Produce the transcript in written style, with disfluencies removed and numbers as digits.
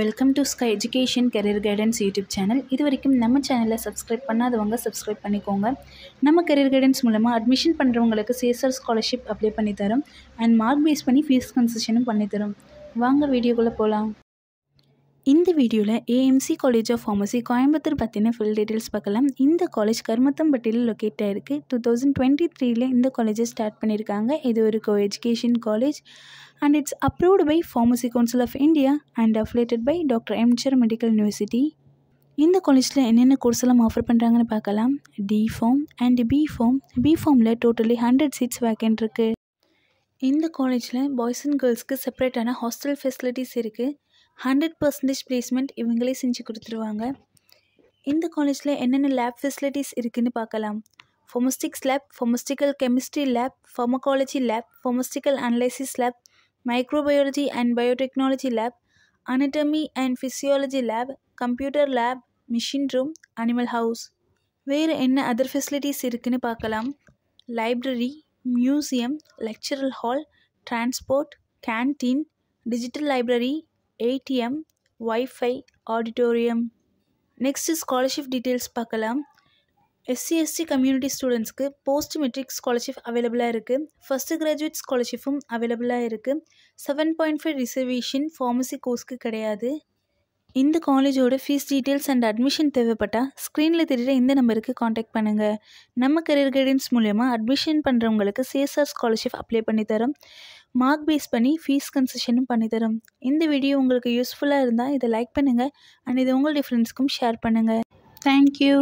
Welcome to sky education career guidance YouTube channel. இது வரைக்கும் நம்ம சேனலில் சப்ஸ்கிரைப் பண்ணாதவங்க சப்ஸ்கிரைப் பண்ணிக்கோங்க. நம்ம கரியர் கைடன்ஸ் மூலமாக அட்மிஷன் பண்ணுறவங்களுக்கு சிஎஸ்ஆர் ஸ்காலர்ஷிப் அப்ளை பண்ணித்தரோம் அண்ட் மார்க் பேஸ் பண்ணி ஃபீஸ் கன்செஷனும் பண்ணித்தரோம். வாங்க வீடியோக்குள்ளே போகலாம். இந்த வீடியோவில் AMC college of pharmacy Coimbatore பற்றின ஃபுல் டீட்டெயில்ஸ் பார்க்கலாம். இந்த காலேஜ் கருமத்தம்பட்டியில் லொக்கேட் ஆகிருக்கு. 2023 இந்த காலேஜை ஸ்டார்ட் பண்ணியிருக்காங்க. இது ஒரு co education college and it's approved by Pharmacy Council of India and affiliated by Dr. M.G.R. Medical University. இந்த காலேஜில் என்னென்ன கோர்ஸ் எல்லாம் ஆஃபர் பண்ணுறாங்கன்னு பார்க்கலாம். D pharm and B pharm. B ஃபார்மில் டோட்டலி 100 சீட்ஸ் வேக்கன்ட் இருக்குது. இந்த காலேஜில் பாய்ஸ் அண்ட் கேர்ள்ஸ்க்கு செப்பரேட்டான ஹாஸ்டல் ஃபெசிலிட்டிஸ் இருக்குது. 100% பிளேஸ்மெண்ட் இவங்களே செஞ்சு கொடுத்துருவாங்க. இந்த காலேஜில் என்னென்ன லேப் ஃபெசிலிட்டிஸ் இருக்குதுன்னு பார்க்கலாம். Pharmaceutics lab, pharmaceutical chemistry lab, pharmacology lab, pharmaceutical analysis lab, microbiology and biotechnology lab, anatomy and physiology lab, computer lab, machine room, animal house. வேறு என்ன அதர் ஃபெசிலிட்டிஸ் இருக்குன்னு பார்க்கலாம். Library, museum, lecture hall, transport, canteen, digital library, ATM, wifi, auditorium. Next scholarship details பார்க்கலாம். SC community ஸ்டூடெண்ட்ஸ்க்கு post matric scholarship அவைலபிளாக இருக்குது. First graduate ஸ்காலர்ஷிப்பும் அவைலபிளாக இருக்குது. 7.5 ரிசர்வேஷன் ஃபார்மசி கோர்ஸ்க்கு கிடையாது. இந்த காலேஜோட ஃபீஸ் டீட்டெயில்ஸ் அண்ட் அட்மிஷன் தேவைப்பட்டால் ஸ்க்ரீனில் தெரிகிற இந்த நம்பருக்கு காண்டாக்ட் பண்ணுங்கள். நம்ம கரியர் கைடன்ஸ் மூலயமா அட்மிஷன் பண்ணுறவங்களுக்கு சிஎஸ்ஆர் ஸ்காலர்ஷிப் அப்ளை பண்ணித்தரோம். மார்க் பேஸ் பண்ணி ஃபீஸ் கன்செஷனும் பண்ணித்தரோம். இந்த வீடியோ உங்களுக்கு யூஸ்ஃபுல்லாக இருந்தால் இதை லைக் பண்ணுங்கள் அண்ட் இது உங்களுடைய ஃப்ரெண்ட்ஸ்க்கும் ஷேர் பண்ணுங்கள். தேங்க்யூ.